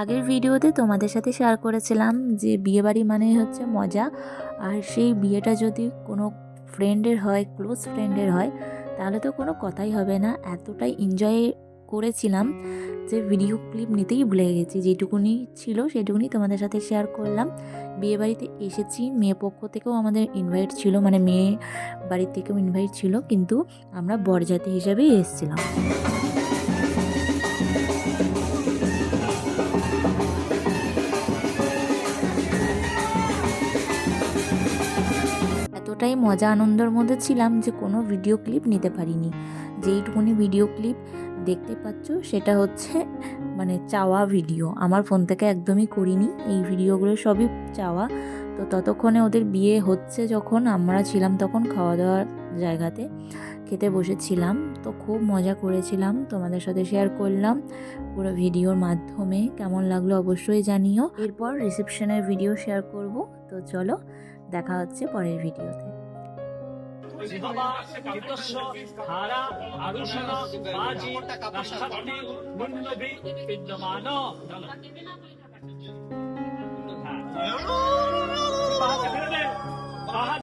আগের ভিডিওতে তোমাদের সাথে শেয়ার করেছিলাম যে বিয়েবাড়ি মানে হচ্ছে মজা, আর সেই বিয়েটা যদি কোনো ফ্রেন্ডের হয়, ক্লোজ ফ্রেন্ডের হয়, তাহলে তো কোনো কথাই হবে না। এতটাই এনজয় করেছিলাম যে ভিডিও ক্লিপ নিতেই ভুলে গেছি। যেটুকুনি ছিল সেটুকুনি তোমাদের সাথে শেয়ার করলাম। বিয়েবাড়িতে এসেছি, মেয়ে পক্ষ থেকেও আমাদের ইনভাইট ছিল, মানে মেয়ে বাড়ির থেকেও ইনভাইট ছিল, কিন্তু আমরা বরযাত্রী হিসাবেই এসেছিলাম। এতটাই মজা আনন্দের মধ্যে ছিলাম যে কোনো ভিডিও ক্লিপ নিতে পারিনি। যেইটুকুনি ভিডিও ক্লিপ দেখতে পাচ্ছ সেটা হচ্ছে মানে চাওয়া ভিডিও, আমার ফোন থেকে একদমই করিনি। এই ভিডিওগুলো সবই চাওয়া। তো ততক্ষণে ওদের বিয়ে হচ্ছে, যখন আমরা ছিলাম তখন খাওয়া দাওয়ার জায়গাতে খেতে বসেছিলাম। তো খুব মজা করেছিলাম, তোমাদের সাথে শেয়ার করলাম পুরো ভিডিওর মাধ্যমে। কেমন লাগলো অবশ্যই জানিও। এরপর রিসেপশনের ভিডিও শেয়ার করব। তো চলো, দেখা হচ্ছে পরের ভিডিওতে। বাবা চিত্তস্য ধারা আরুষণ বাজি নক্ষত্রে মুন্নবি বিদ্যমান।